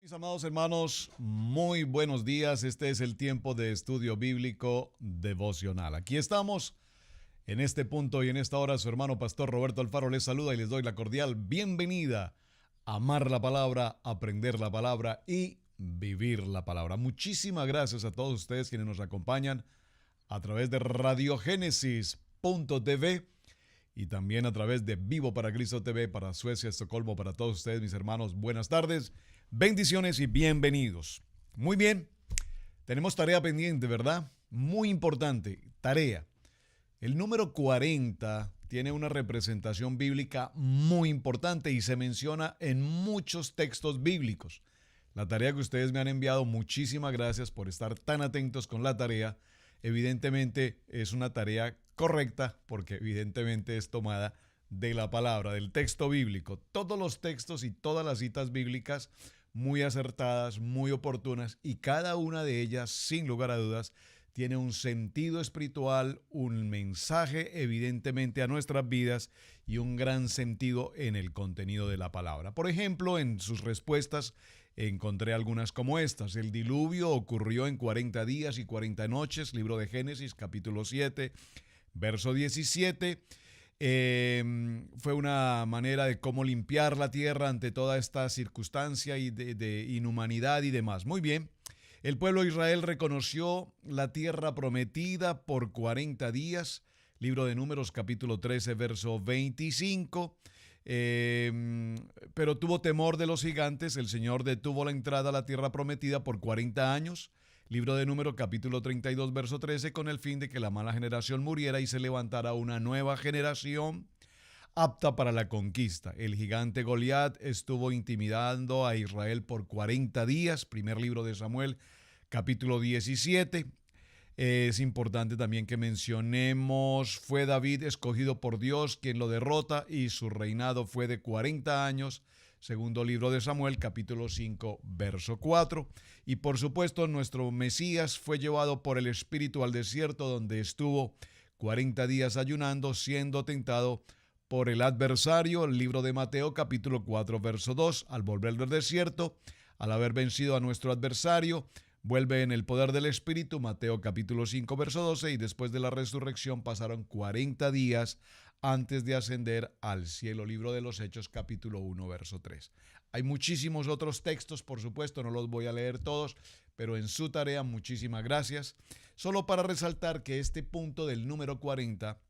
Mis amados hermanos, muy buenos días. Este es el tiempo de estudio bíblico devocional. Aquí estamos en este punto y en esta hora. Su hermano pastor Roberto Alfaro les saluda y les doy la cordial bienvenida a amar la palabra, aprender la palabra y vivir la palabra. Muchísimas gracias a todos ustedes quienes nos acompañan a través de radiogénesis.tv y también a través de Vivo para Cristo TV para Suecia, Estocolmo, para todos ustedes, mis hermanos. Buenas tardes, bendiciones y bienvenidos. Muy bien, tenemos tarea pendiente, ¿verdad? Muy importante, tarea. El número 40 tiene una representación bíblica muy importante y se menciona en muchos textos bíblicos. La tarea que ustedes me han enviado, muchísimas gracias por estar tan atentos con la tarea. Evidentemente es una tarea correcta porque evidentemente es tomada de la palabra, del texto bíblico. Todos los textos y todas las citas bíblicas muy acertadas, muy oportunas y cada una de ellas, sin lugar a dudas, tiene un sentido espiritual, un mensaje evidentemente a nuestras vidas y un gran sentido en el contenido de la palabra. Por ejemplo, en sus respuestas encontré algunas como estas. El diluvio ocurrió en 40 días y 40 noches, libro de Génesis, capítulo 7, verso 17. Fue una manera de cómo limpiar la tierra ante toda esta circunstancia y de inhumanidad y demás. Muy bien. El pueblo de Israel reconoció la tierra prometida por 40 días. Libro de Números, capítulo 13, verso 25. Pero tuvo temor de los gigantes. El Señor detuvo la entrada a la tierra prometida por 40 años. Libro de Números, capítulo 32, verso 13, con el fin de que la mala generación muriera y se levantara una nueva generación apta para la conquista. El gigante Goliat estuvo intimidando a Israel por 40 días. Primer libro de Samuel, capítulo 17. Es importante también que mencionemos, fue David escogido por Dios quien lo derrota y su reinado fue de 40 años. Segundo libro de Samuel, capítulo 5, verso 4. Y por supuesto, nuestro Mesías fue llevado por el Espíritu al desierto, donde estuvo 40 días ayunando, siendo tentado por el adversario. El libro de Mateo, capítulo 4, verso 2. Al volver del desierto, al haber vencido a nuestro adversario, vuelve en el poder del Espíritu. Mateo, capítulo 5, verso 12. Y después de la resurrección pasaron 40 días antes de ascender al cielo. Libro de los Hechos, capítulo 1, verso 3. Hay muchísimos otros textos, por supuesto, no los voy a leer todos, pero en su tarea, muchísimas gracias. Solo para resaltar que este punto del número 40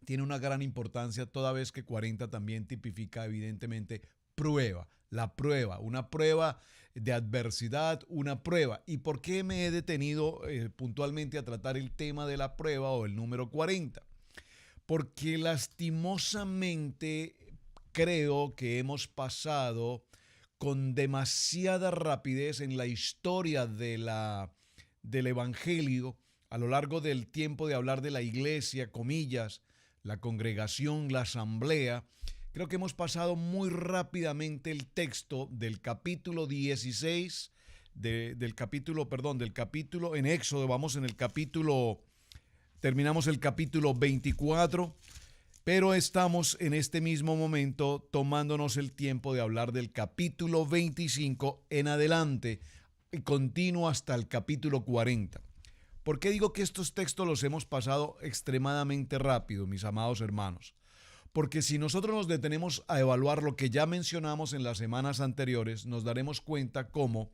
tiene una gran importancia, toda vez que 40 también tipifica evidentemente prueba, la prueba, una prueba de adversidad, una prueba. ¿Y por qué me he detenido puntualmente a tratar el tema de la prueba o el número 40? Porque lastimosamente creo que hemos pasado con demasiada rapidez en la historia del Evangelio a lo largo del tiempo de hablar de la iglesia, comillas, la congregación, la asamblea. Creo que hemos pasado muy rápidamente el texto del capítulo 16, del capítulo en Éxodo, vamos en el capítulo, terminamos el capítulo 24, pero estamos en este mismo momento tomándonos el tiempo de hablar del capítulo 25 en adelante y continuo hasta el capítulo 40. ¿Por qué digo que estos textos los hemos pasado extremadamente rápido, mis amados hermanos? Porque si nosotros nos detenemos a evaluar lo que ya mencionamos en las semanas anteriores, nos daremos cuenta cómo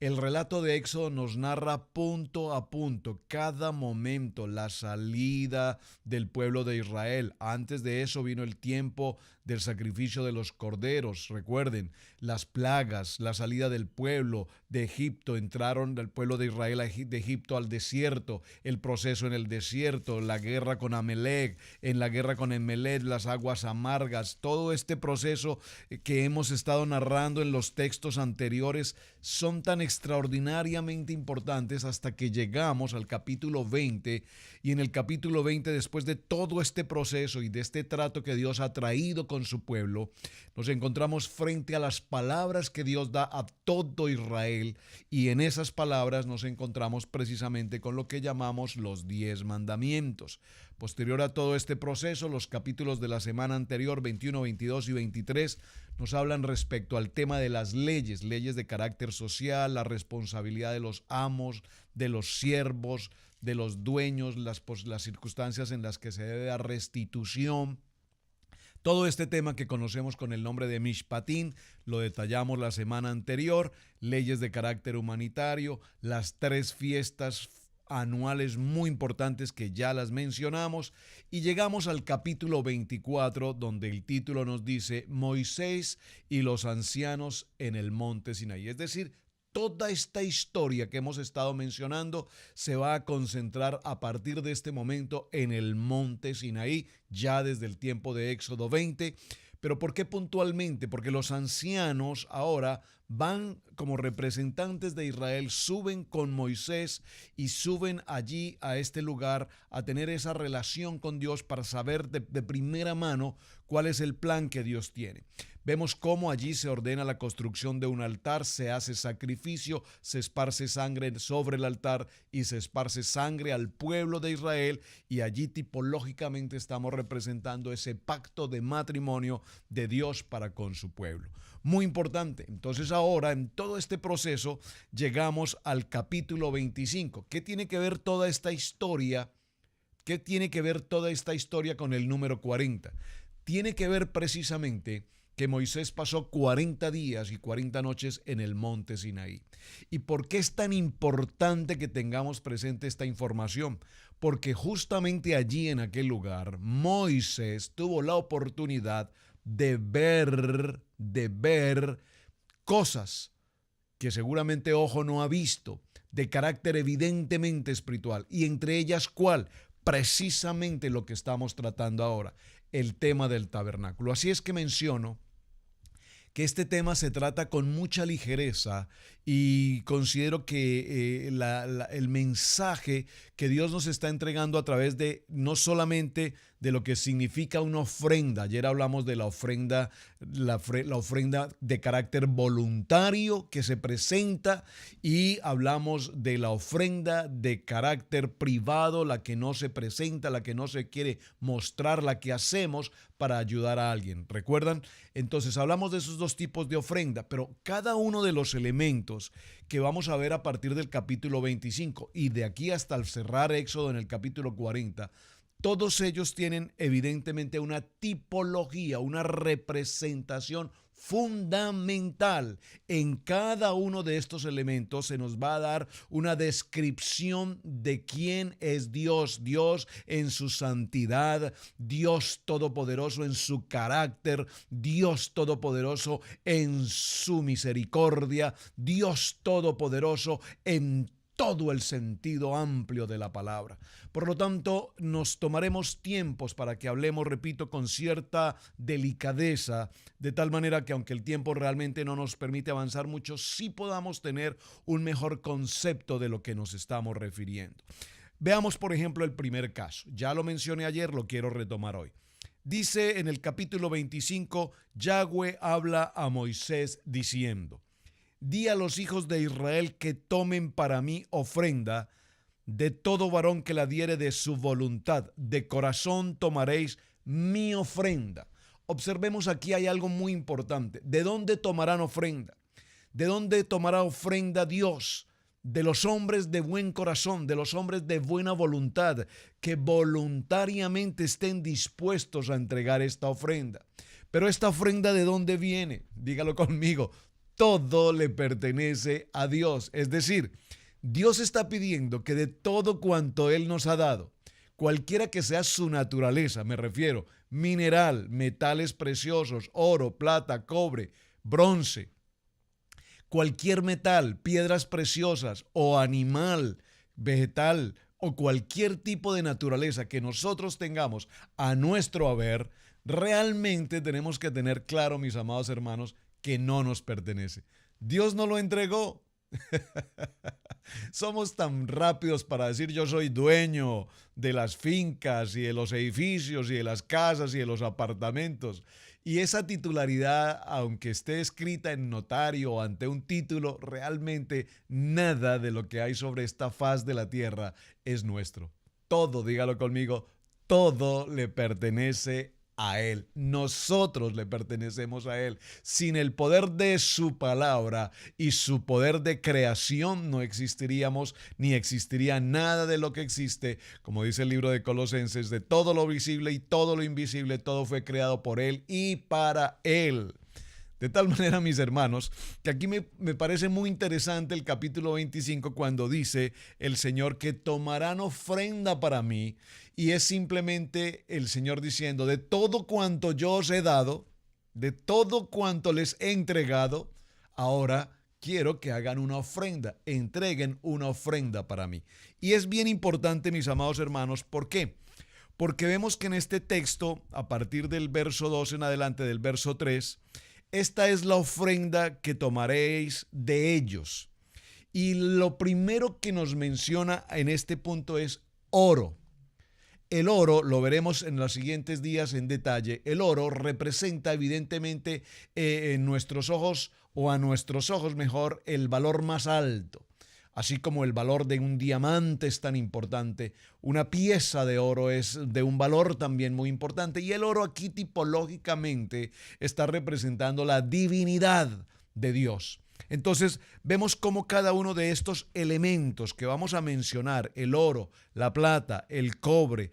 el relato de Éxodo nos narra punto a punto, cada momento, la salida del pueblo de Israel. Antes de eso vino el tiempo del sacrificio de los corderos. Recuerden, las plagas, la salida del pueblo de Egipto, entraron del pueblo de Israel de Egipto al desierto, el proceso en el desierto, la guerra con Amalek, en la guerra con Emelec, las aguas amargas, todo este proceso que hemos estado narrando en los textos anteriores son tan extraordinariamente importantes hasta que llegamos al capítulo 20 y en el capítulo 20, después de todo este proceso y de este trato que Dios ha traído con su pueblo, nos encontramos frente a las palabras que Dios da a todo Israel, y en esas palabras nos encontramos precisamente con lo que llamamos los 10 mandamientos. Posterior a todo este proceso, los capítulos de la semana anterior, 21, 22 y 23, nos hablan respecto al tema de las leyes, leyes de carácter social, la responsabilidad de los amos, de los siervos, de los dueños, las circunstancias en las que se debe dar restitución. Todo este tema que conocemos con el nombre de Mishpatín lo detallamos la semana anterior, leyes de carácter humanitario, las 3 fiestas anuales muy importantes que ya las mencionamos, y llegamos al capítulo 24, donde el título nos dice Moisés y los ancianos en el monte Sinaí. Es decir, toda esta historia que hemos estado mencionando se va a concentrar a partir de este momento en el monte Sinaí, ya desde el tiempo de Éxodo 20. ¿Pero por qué puntualmente? Porque los ancianos ahora van como representantes de Israel, suben con Moisés y suben allí a este lugar a tener esa relación con Dios para saber de primera mano cuál es el plan que Dios tiene. Vemos cómo allí se ordena la construcción de un altar, se hace sacrificio, se esparce sangre sobre el altar y se esparce sangre al pueblo de Israel, y allí tipológicamente estamos representando ese pacto de matrimonio de Dios para con su pueblo. Muy importante. Entonces ahora en todo este proceso llegamos al capítulo 25. ¿Qué tiene que ver toda esta historia? ¿Qué tiene que ver toda esta historia con el número 40? Tiene que ver precisamente que Moisés pasó 40 días y 40 noches en el monte Sinaí. ¿Y por qué es tan importante que tengamos presente esta información? Porque justamente allí en aquel lugar Moisés tuvo la oportunidad de ver cosas que seguramente ojo no ha visto, de carácter evidentemente espiritual. Y entre ellas, ¿cuál? Precisamente lo que estamos tratando ahora, el tema del tabernáculo. Así es que menciono que este tema se trata con mucha ligereza, y considero que el mensaje que Dios nos está entregando a través de no solamente de lo que significa una ofrenda. Ayer hablamos de la ofrenda de carácter voluntario que se presenta, y hablamos de la ofrenda de carácter privado, la que no se presenta, la que no se quiere mostrar, la que hacemos para ayudar a alguien. ¿Recuerdan? Entonces hablamos de esos 2 tipos de ofrenda, pero cada uno de los elementos que vamos a ver a partir del capítulo 25 y de aquí hasta el cerrar Éxodo en el capítulo 40, todos ellos tienen evidentemente una tipología, una representación fundamental. En cada uno de estos elementos se nos va a dar una descripción de quién es Dios. Dios en su santidad, Dios todopoderoso en su carácter, Dios todopoderoso en su misericordia, Dios todopoderoso en todo el sentido amplio de la palabra. Por lo tanto, nos tomaremos tiempos para que hablemos, repito, con cierta delicadeza, de tal manera que aunque el tiempo realmente no nos permite avanzar mucho, sí podamos tener un mejor concepto de lo que nos estamos refiriendo. Veamos, por ejemplo, el primer caso. Ya lo mencioné ayer, lo quiero retomar hoy. Dice en el capítulo 25, Yahweh habla a Moisés diciendo: Di a los hijos de Israel que tomen para mí ofrenda de todo varón que la diere de su voluntad. De corazón tomaréis mi ofrenda. Observemos aquí, hay algo muy importante. ¿De dónde tomarán ofrenda? ¿De dónde tomará ofrenda Dios? De los hombres de buen corazón, de los hombres de buena voluntad, que voluntariamente estén dispuestos a entregar esta ofrenda. Pero esta ofrenda, ¿de dónde viene? Dígalo conmigo. Todo le pertenece a Dios. Es decir, Dios está pidiendo que de todo cuanto Él nos ha dado, cualquiera que sea su naturaleza, me refiero, mineral, metales preciosos, oro, plata, cobre, bronce, cualquier metal, piedras preciosas o animal, vegetal o cualquier tipo de naturaleza que nosotros tengamos a nuestro haber, realmente tenemos que tener claro, mis amados hermanos, que no nos pertenece. Dios nos lo entregó. Somos tan rápidos para decir yo soy dueño de las fincas y de los edificios y de las casas y de los apartamentos. Y esa titularidad, aunque esté escrita en notario o ante un título, realmente nada de lo que hay sobre esta faz de la tierra es nuestro. Todo, dígalo conmigo, todo le pertenece a Él. Nosotros le pertenecemos a Él. Sin el poder de su palabra y su poder de creación no existiríamos ni existiría nada de lo que existe. Como dice el libro de Colosenses, de todo lo visible y todo lo invisible, todo fue creado por Él y para Él. De tal manera, mis hermanos, que aquí me parece muy interesante el capítulo 25 cuando dice el Señor que tomarán ofrenda para mí, y es simplemente el Señor diciendo, de todo cuanto yo os he dado, de todo cuanto les he entregado, ahora quiero que hagan una ofrenda, entreguen una ofrenda para mí. Y es bien importante, mis amados hermanos, ¿por qué? Porque vemos que en este texto, a partir del verso 2 en adelante, del verso 3, esta es la ofrenda que tomaréis de ellos. Y lo primero que nos menciona en este punto es oro. El oro, lo veremos en los siguientes días en detalle, el oro representa evidentemente en nuestros ojos, o a nuestros ojos mejor, el valor más alto. Así como el valor de un diamante es tan importante, una pieza de oro es de un valor también muy importante. Y el oro aquí tipológicamente está representando la divinidad de Dios. Entonces vemos cómo cada uno de estos elementos que vamos a mencionar, el oro, la plata, el cobre,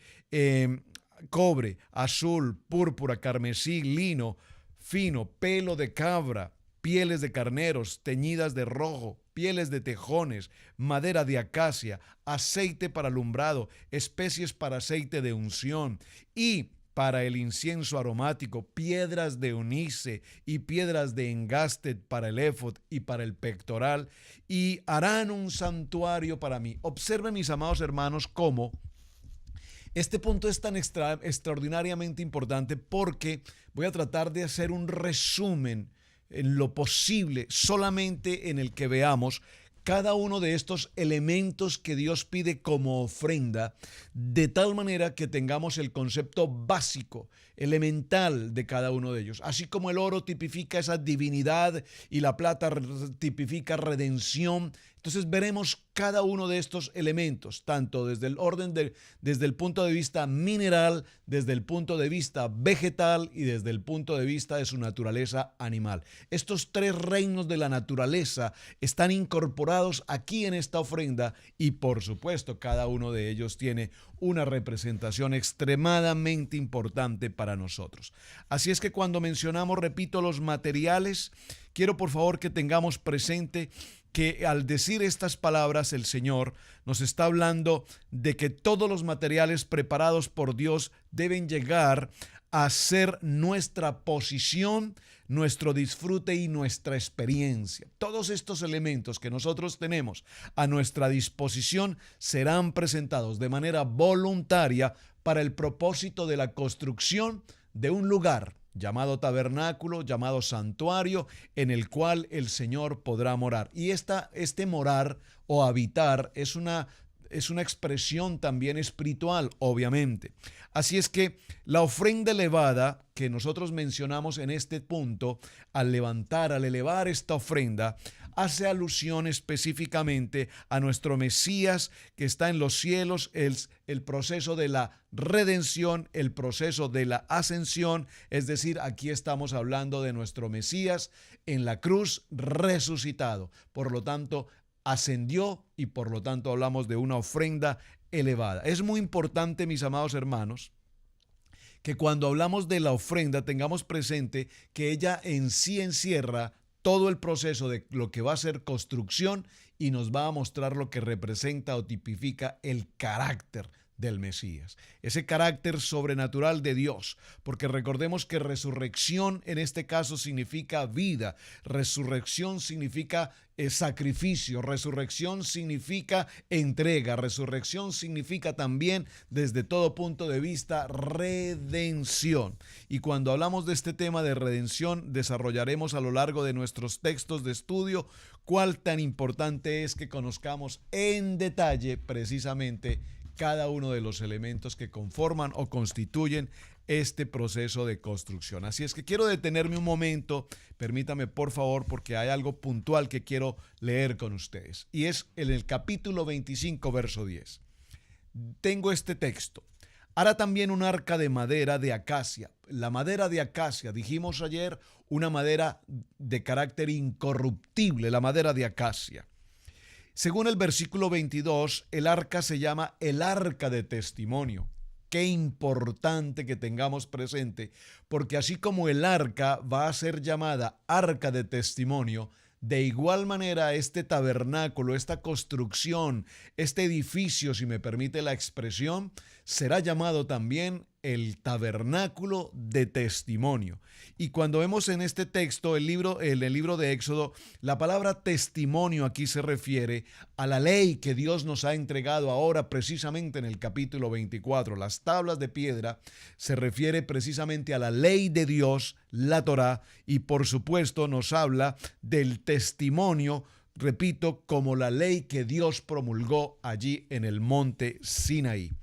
azul, púrpura, carmesí, lino, fino, pelo de cabra, pieles de carneros teñidas de rojo, pieles de tejones, madera de acacia, aceite para alumbrado, especies para aceite de unción y para el incienso aromático, piedras de onice y piedras de engaste para el éfod y para el pectoral, y harán un santuario para mí. Observen, mis amados hermanos, cómo este punto es tan extraordinariamente importante, porque voy a tratar de hacer un resumen en lo posible, solamente en el que veamos cada uno de estos elementos que Dios pide como ofrenda, de tal manera que tengamos el concepto básico, elemental de cada uno de ellos. Así como el oro tipifica esa divinidad y la plata tipifica redención, entonces veremos cada uno de estos elementos, tanto desde desde el punto de vista mineral, desde el punto de vista vegetal y desde el punto de vista de su naturaleza animal. Estos tres reinos de la naturaleza están incorporados aquí en esta ofrenda, y por supuesto cada uno de ellos tiene una representación extremadamente importante para nosotros. Así es que cuando mencionamos, repito, los materiales, quiero por favor que tengamos presente que al decir estas palabras el Señor nos está hablando de que todos los materiales preparados por Dios deben llegar a ser nuestra posición, nuestro disfrute y nuestra experiencia. Todos estos elementos que nosotros tenemos a nuestra disposición serán presentados de manera voluntaria para el propósito de la construcción de un lugar llamado tabernáculo, llamado santuario, en el cual el Señor podrá morar. Y este morar o habitar es una expresión también espiritual, obviamente. Así es que la ofrenda elevada que nosotros mencionamos en este punto, al elevar esta ofrenda, hace alusión específicamente a nuestro Mesías que está en los cielos, el proceso de la redención, el proceso de la ascensión, es decir, aquí estamos hablando de nuestro Mesías en la cruz resucitado. Por lo tanto, ascendió y por lo tanto hablamos de una ofrenda elevada. Es muy importante, mis amados hermanos, que cuando hablamos de la ofrenda tengamos presente que ella en sí encierra todo el proceso de lo que va a ser construcción y nos va a mostrar lo que representa o tipifica el carácter del Mesías, ese carácter sobrenatural de Dios, porque recordemos que resurrección en este caso significa vida, resurrección significa sacrificio, resurrección significa entrega, resurrección significa también desde todo punto de vista redención. Y cuando hablamos de este tema de redención, desarrollaremos a lo largo de nuestros textos de estudio cuál tan importante es que conozcamos en detalle precisamente cada uno de los elementos que conforman o constituyen este proceso de construcción. Así es que quiero detenerme un momento, permítame por favor, porque hay algo puntual que quiero leer con ustedes. Y es en el capítulo 25, verso 10. Tengo este texto. Hará también un arca de madera de acacia. La madera de acacia, dijimos ayer, una madera de carácter incorruptible, la madera de acacia. Según el versículo 22, el arca se llama el arca de testimonio. Qué importante que tengamos presente, porque así como el arca va a ser llamada arca de testimonio, de igual manera este tabernáculo, esta construcción, este edificio, si me permite la expresión, será llamado también el tabernáculo de testimonio. Y cuando vemos en este texto, en el libro de Éxodo, la palabra testimonio aquí se refiere a la ley que Dios nos ha entregado ahora precisamente en el capítulo 24. Las tablas de piedra se refiere precisamente a la ley de Dios, la Torá, y por supuesto nos habla del testimonio, repito, como la ley que Dios promulgó allí en el monte Sinaí.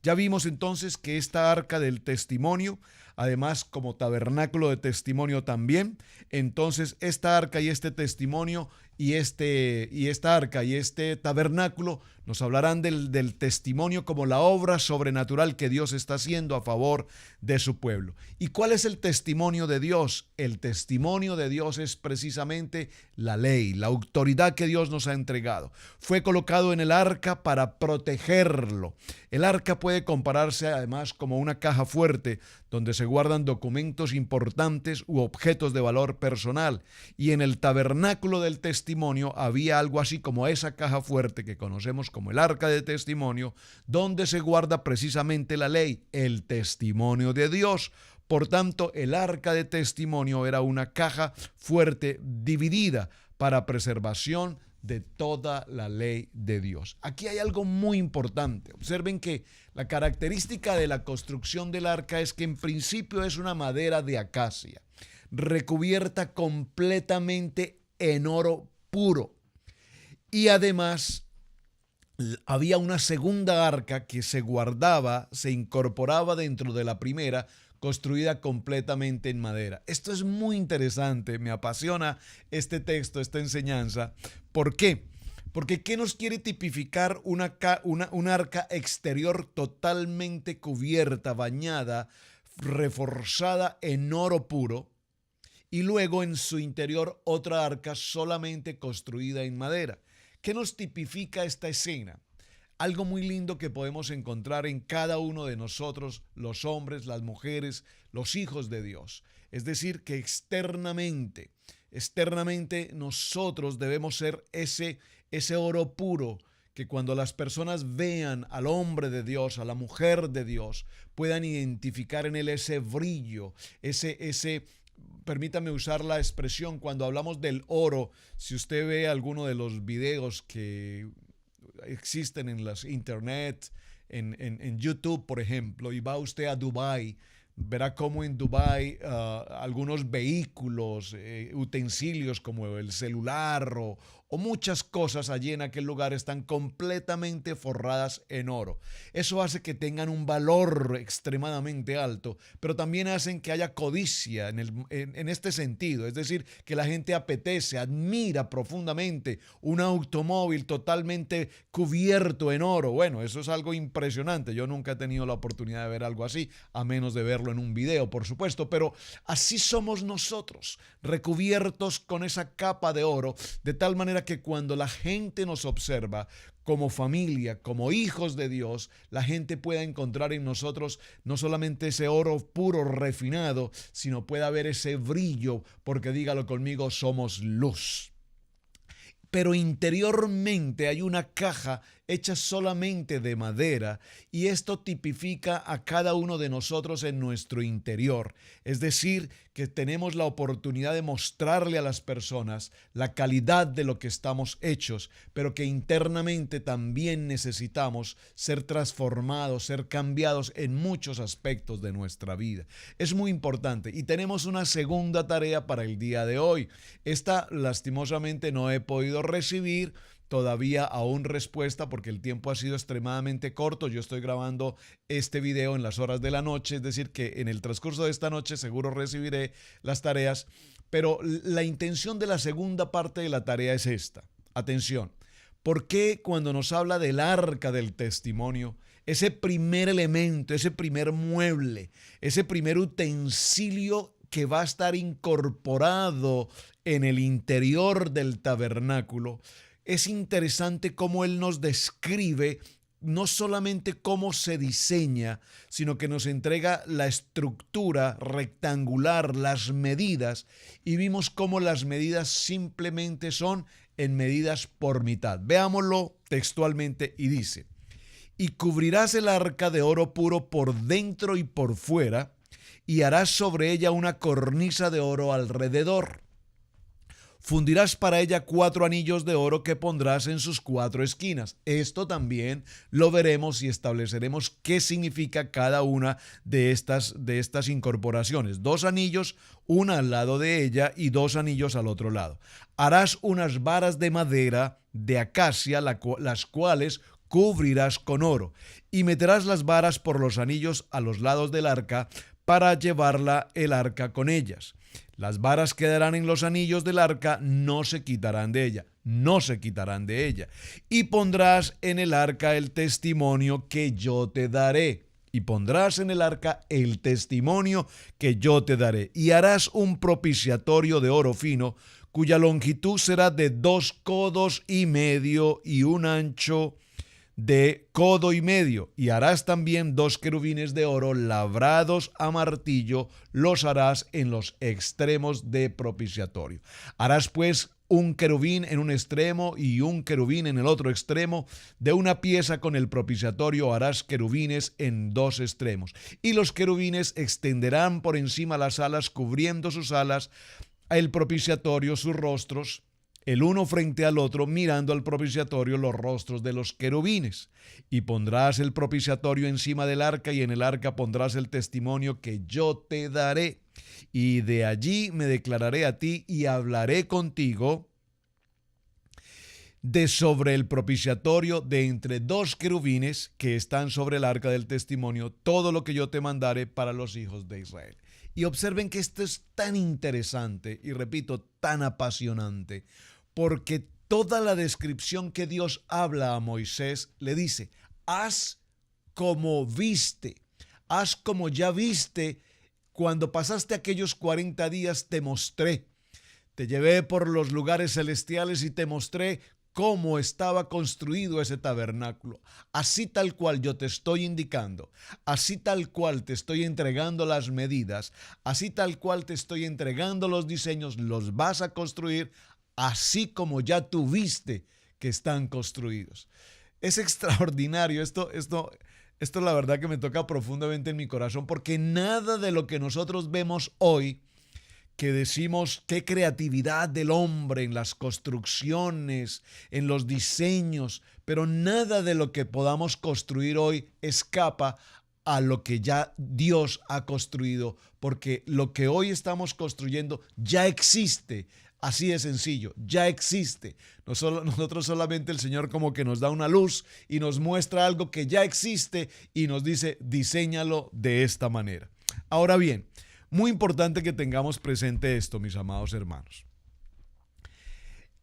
Ya vimos entonces que esta arca del testimonio, además como tabernáculo de testimonio también, entonces esta arca y este testimonio y esta arca y este tabernáculo nos hablarán del testimonio como la obra sobrenatural que Dios está haciendo a favor de su pueblo. ¿Y cuál es el testimonio de Dios? El testimonio de Dios es precisamente la ley, la autoridad que Dios nos ha entregado. Fue colocado en el arca para protegerlo. El arca puede compararse además como una caja fuerte donde se guardan documentos importantes u objetos de valor personal. Y en el tabernáculo del testimonio había algo así como esa caja fuerte que conocemos como el arca de testimonio, donde se guarda precisamente la ley, el testimonio de Dios. Por tanto, el arca de testimonio era una caja fuerte dividida para preservación de toda la ley de Dios. Aquí hay algo muy importante. Observen que la característica de la construcción del arca es que en principio es una madera de acacia, recubierta completamente en oro puro. Y además había una segunda arca que se guardaba, se incorporaba dentro de la primera, construida completamente en madera. Esto es muy interesante, me apasiona este texto, esta enseñanza. ¿Por qué? Porque ¿qué nos quiere tipificar una arca exterior totalmente cubierta, bañada, reforzada en oro puro? Y luego en su interior otra arca solamente construida en madera. ¿Qué nos tipifica esta escena? Algo muy lindo que podemos encontrar en cada uno de nosotros, los hombres, las mujeres, los hijos de Dios. Es decir, que externamente nosotros debemos ser ese oro puro, que cuando las personas vean al hombre de Dios, a la mujer de Dios, puedan identificar en él ese brillo, permítame usar la expresión, cuando hablamos del oro, si usted ve alguno de los videos que existen en las internet, en YouTube, por ejemplo, y va usted a Dubái, verá cómo en Dubái algunos vehículos, utensilios como el celular o muchas cosas allí en aquel lugar están completamente forradas en oro. Eso hace que tengan un valor extremadamente alto, pero también hacen que haya codicia en este sentido, es decir, que la gente apetece, admira profundamente un automóvil totalmente cubierto en oro. Bueno, eso es algo impresionante. Yo nunca he tenido la oportunidad de ver algo así, a menos de verlo en un video, por supuesto, pero así somos nosotros, recubiertos con esa capa de oro, de tal manera que cuando la gente nos observa como familia, como hijos de Dios, la gente pueda encontrar en nosotros no solamente ese oro puro, refinado, sino pueda ver ese brillo, porque dígalo conmigo, somos luz. Pero interiormente hay una caja hecha solamente de madera y esto tipifica a cada uno de nosotros en nuestro interior. Es decir, que tenemos la oportunidad de mostrarle a las personas la calidad de lo que estamos hechos, pero que internamente también necesitamos ser transformados, ser cambiados en muchos aspectos de nuestra vida. Es muy importante y tenemos una segunda tarea para el día de hoy. Esta lastimosamente no he podido recibir todavía aún respuesta porque el tiempo ha sido extremadamente corto. Yo estoy grabando este video en las horas de la noche, es decir, que en el transcurso de esta noche seguro recibiré las tareas, pero la intención de la segunda parte de la tarea es esta. Atención, ¿por qué cuando nos habla del arca del testimonio, ese primer elemento, ese primer mueble, ese primer utensilio que va a estar incorporado en el interior del tabernáculo, es interesante cómo él nos describe no solamente cómo se diseña, sino que nos entrega la estructura rectangular, las medidas, y vimos cómo las medidas simplemente son en medidas por mitad? Veámoslo textualmente y dice: y cubrirás el arca de oro puro por dentro y por fuera, y harás sobre ella una cornisa de oro alrededor. Fundirás para ella 4 anillos de oro que pondrás en sus 4 esquinas. Esto también lo veremos y estableceremos qué significa cada una de estas incorporaciones. 2 anillos, una al lado de ella y 2 anillos al otro lado. Harás unas varas de madera de acacia, las cuales cubrirás con oro, y meterás las varas por los anillos a los lados del arca para llevarla el arca con ellas. Las varas quedarán en los anillos del arca, no se quitarán de ella, no se quitarán de ella. Y pondrás en el arca el testimonio que yo te daré. Y pondrás en el arca el testimonio que yo te daré. Y harás un propiciatorio de oro fino, cuya longitud será de 2 codos y medio y un ancho de codo y medio, y harás también 2 querubines de oro labrados a martillo, los harás en los extremos de propiciatorio. Harás pues un querubín en un extremo y un querubín en el otro extremo. De una pieza con el propiciatorio harás querubines en 2 extremos, y los querubines extenderán por encima las alas, cubriendo sus alas el propiciatorio, sus rostros, el uno frente al otro, mirando al propiciatorio los rostros de los querubines. Y pondrás el propiciatorio encima del arca, y en el arca pondrás el testimonio que yo te daré. Y de allí me declararé a ti y hablaré contigo de sobre el propiciatorio, de entre 2 querubines que están sobre el arca del testimonio, todo lo que yo te mandare para los hijos de Israel. Y observen que esto es tan interesante y, repito, tan apasionante, porque toda la descripción que Dios habla a Moisés le dice: haz como viste, haz como ya viste cuando pasaste aquellos 40 días, te mostré, te llevé por los lugares celestiales y te mostré cómo estaba construido ese tabernáculo. Así tal cual yo te estoy indicando, así tal cual te estoy entregando las medidas, así tal cual te estoy entregando los diseños, los vas a construir así como ya tuviste que están construidos. Es extraordinario esto la verdad que me toca profundamente en mi corazón, porque nada de lo que nosotros vemos hoy, que decimos qué creatividad del hombre en las construcciones, en los diseños, pero nada de lo que podamos construir hoy escapa a lo que ya Dios ha construido, porque lo que hoy estamos construyendo ya existe. Así de sencillo, ya existe. Nosotros solamente, el Señor como que nos da una luz y nos muestra algo que ya existe y nos dice: diséñalo de esta manera. Ahora bien, muy importante que tengamos presente esto, mis amados hermanos.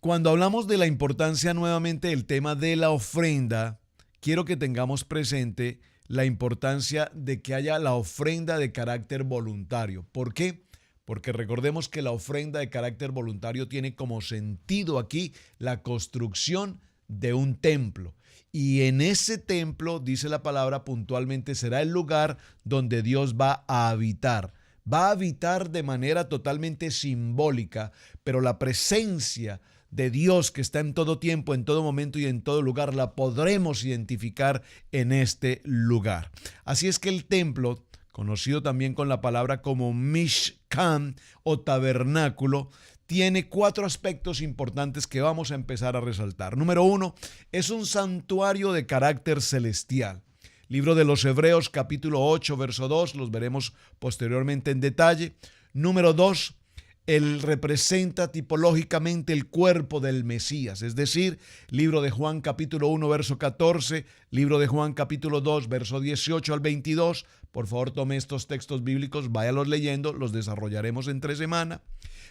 Cuando hablamos de la importancia nuevamente del tema de la ofrenda, quiero que tengamos presente la importancia de que haya la ofrenda de carácter voluntario. ¿Por qué? Porque recordemos que la ofrenda de carácter voluntario tiene como sentido aquí la construcción de un templo. Y en ese templo, dice la palabra puntualmente, será el lugar donde Dios va a habitar. Va a habitar de manera totalmente simbólica, pero la presencia de Dios, que está en todo tiempo, en todo momento y en todo lugar, la podremos identificar en este lugar. Así es que el templo, conocido también con la palabra como Mishkan o tabernáculo, tiene 4 aspectos importantes que vamos a empezar a resaltar. Número 1, es un santuario de carácter celestial. Libro de los Hebreos, capítulo 8, verso 2, los veremos posteriormente en detalle. Número 2, Él representa tipológicamente el cuerpo del Mesías, es decir, libro de Juan capítulo 1, verso 14, libro de Juan capítulo 2, verso 18 al 22. Por favor, tome estos textos bíblicos, váyalos leyendo, los desarrollaremos entre semana.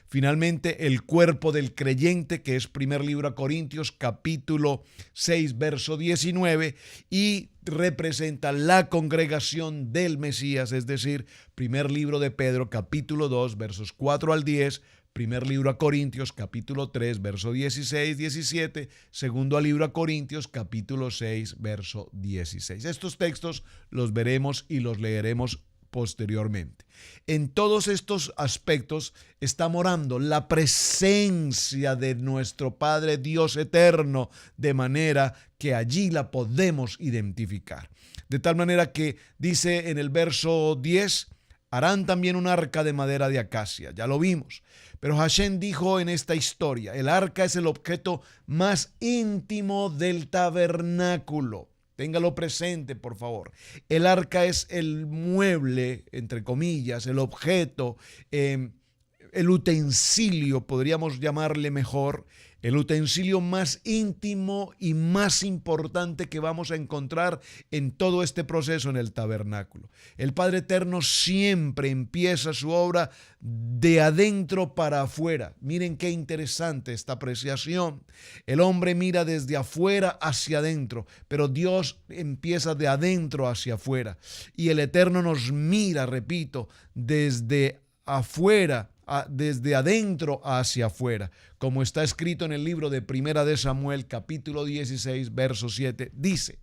Finalmente, el cuerpo del creyente, que es primer libro a Corintios, capítulo 6, verso 19, y representa la congregación del Mesías, es decir, primer libro de Pedro, capítulo 2, versos 4 al 10, primer libro a Corintios, capítulo 3, verso 16, 17, segundo libro a Corintios, capítulo 6, verso 16. Estos textos los veremos y los leeremos posteriormente. En todos estos aspectos está morando la presencia de nuestro Padre Dios eterno, de manera que allí la podemos identificar. De tal manera que dice en el verso 10, harán también un arca de madera de acacia. Ya lo vimos. Pero Hashem dijo en esta historia, el arca es el objeto más íntimo del tabernáculo. Téngalo presente, por favor. El arca es el mueble, entre comillas, el objeto, el utensilio, podríamos llamarle mejor, el utensilio más íntimo y más importante que vamos a encontrar en todo este proceso en el tabernáculo. El Padre Eterno siempre empieza su obra de adentro para afuera. Miren qué interesante esta apreciación. El hombre mira desde afuera hacia adentro, pero Dios empieza de adentro hacia afuera. Y el Eterno nos mira, repito, desde afuera, desde adentro hacia afuera, como está escrito en el libro de Primera de Samuel, capítulo 16, verso 7, dice: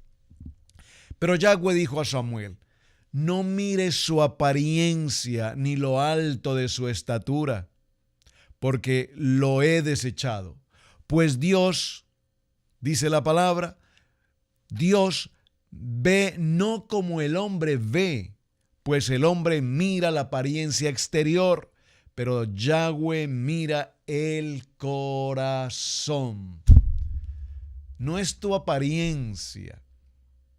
pero Yahweh dijo a Samuel, no mires su apariencia ni lo alto de su estatura, porque lo he desechado. Pues Dios, dice la palabra, Dios ve no como el hombre ve, pues el hombre mira la apariencia exterior, pero Yahweh mira el corazón. No es tu apariencia,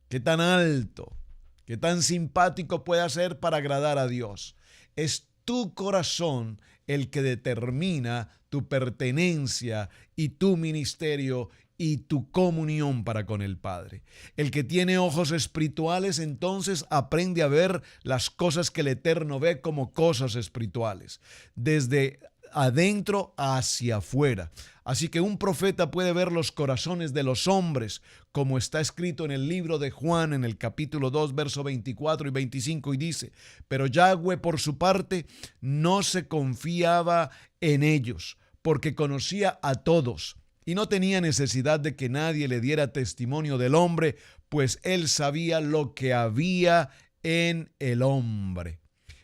qué tan alto, qué tan simpático puede ser para agradar a Dios. Es tu corazón el que determina tu pertenencia y tu ministerio y tu comunión para con el Padre. El que tiene ojos espirituales entonces aprende a ver las cosas que el Eterno ve como cosas espirituales, desde adentro hacia afuera. Así que un profeta puede ver los corazones de los hombres, como está escrito en el libro de Juan, en el capítulo 2, verso 24 y 25, y dice: pero Yahweh por su parte no se confiaba en ellos, porque conocía a todos, y no tenía necesidad de que nadie le diera testimonio del hombre, pues él sabía lo que había en el hombre.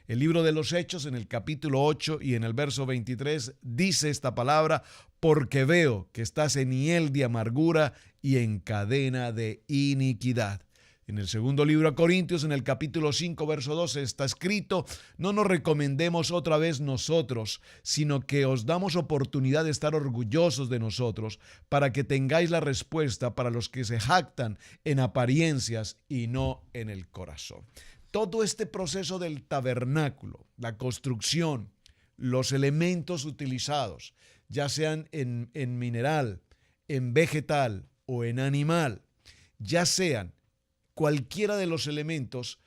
El libro de los Hechos, en el capítulo 8 y en el verso 23, dice esta palabra: porque veo que estás en hiel de amargura y en cadena de iniquidad. En el segundo libro a Corintios, en el capítulo 5, verso 12, está escrito: no nos recomendemos otra vez nosotros, sino que os damos oportunidad de estar orgullosos de nosotros, para que tengáis la respuesta para los que se jactan en apariencias y no en el corazón. Todo este proceso del tabernáculo, la construcción, los elementos utilizados, ya sean en mineral, en vegetal o en animal, ya sean cualquiera de los elementos,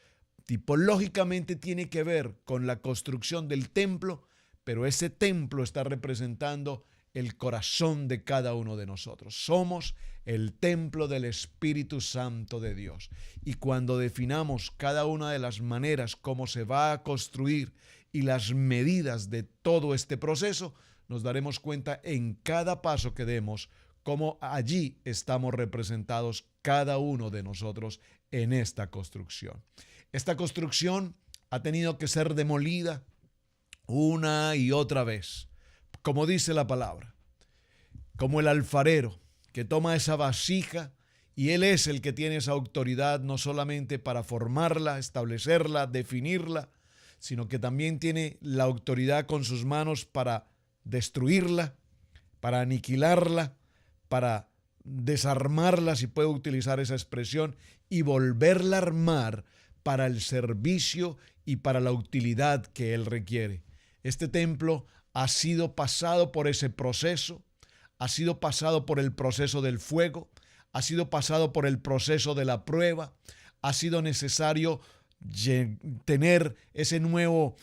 tipológicamente tiene que ver con la construcción del templo, pero ese templo está representando el corazón de cada uno de nosotros. Somos el templo del Espíritu Santo de Dios. Y cuando definamos cada una de las maneras como se va a construir y las medidas de todo este proceso, nos daremos cuenta en cada paso que demos cómo allí estamos representados cada uno de nosotros en esta construcción. Esta construcción ha tenido que ser demolida una y otra vez, como dice la palabra, como el alfarero que toma esa vasija y él es el que tiene esa autoridad no solamente para formarla, establecerla, definirla, sino que también tiene la autoridad con sus manos para destruirla, para aniquilarla, para desarmarla, si puedo utilizar esa expresión, y volverla a armar para el servicio y para la utilidad que él requiere. Este templo ha sido pasado por ese proceso, ha sido pasado por el proceso del fuego, ha sido pasado por el proceso de la prueba, ha sido necesario tener ese nuevo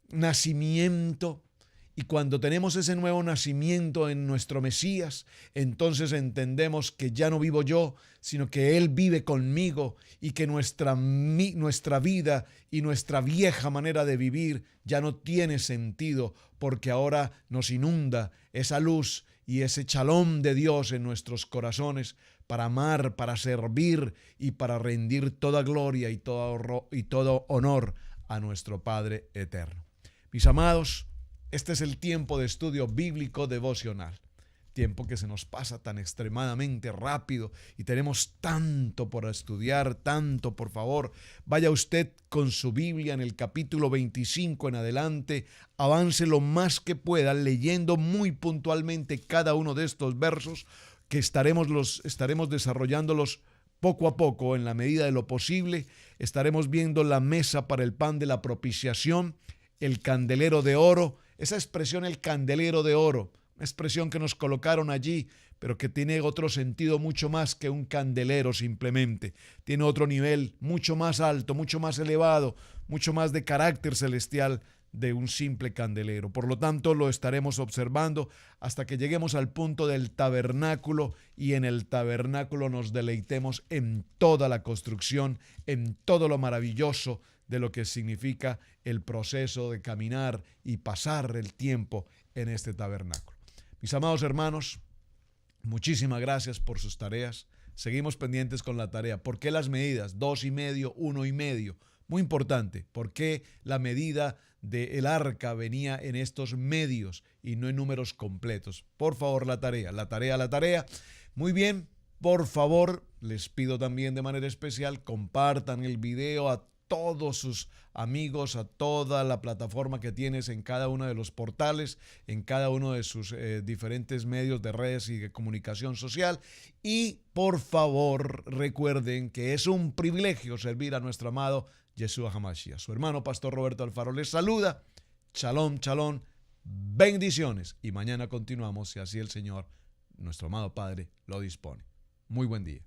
nacimiento. Y cuando tenemos ese nuevo nacimiento en nuestro Mesías, entonces entendemos que ya no vivo yo, sino que Él vive conmigo y que nuestra vida y nuestra vieja manera de vivir ya no tiene sentido, porque ahora nos inunda esa luz y ese shalom de Dios en nuestros corazones para amar, para servir y para rendir toda gloria y todo honor a nuestro Padre eterno. Mis amados, este es el tiempo de estudio bíblico devocional, tiempo que se nos pasa tan extremadamente rápido y tenemos tanto por estudiar, tanto. Por favor, vaya usted con su Biblia en el capítulo 25 en adelante, avance lo más que pueda leyendo muy puntualmente cada uno de estos versos que estaremos desarrollándolos poco a poco en la medida de lo posible. Estaremos viendo la mesa para el pan de la propiciación, el candelero de oro. Esa expresión, el candelero de oro, una expresión que nos colocaron allí, pero que tiene otro sentido mucho más que un candelero simplemente. Tiene otro nivel mucho más alto, mucho más elevado, mucho más de carácter celestial de un simple candelero. Por lo tanto, lo estaremos observando hasta que lleguemos al punto del tabernáculo y en el tabernáculo nos deleitemos en toda la construcción, en todo lo maravilloso de lo que significa el proceso de caminar y pasar el tiempo en este tabernáculo. Mis amados hermanos, muchísimas gracias por sus tareas. Seguimos pendientes con la tarea. ¿Por qué las medidas? 2,5, 1,5. Muy importante. ¿Por qué la medida del arca venía en estos medios y no en números completos? Por favor, la tarea. Muy bien. Por favor, les pido también de manera especial, compartan el video a todos sus amigos, a toda la plataforma que tienes en cada uno de los portales, en cada uno de sus diferentes medios de redes y de comunicación social. Y por favor, recuerden que es un privilegio servir a nuestro amado Yeshua HaMashiach. Su hermano Pastor Roberto Alfaro les saluda. Shalom, shalom, bendiciones. Y mañana continuamos, si así el Señor, nuestro amado Padre, lo dispone. Muy buen día.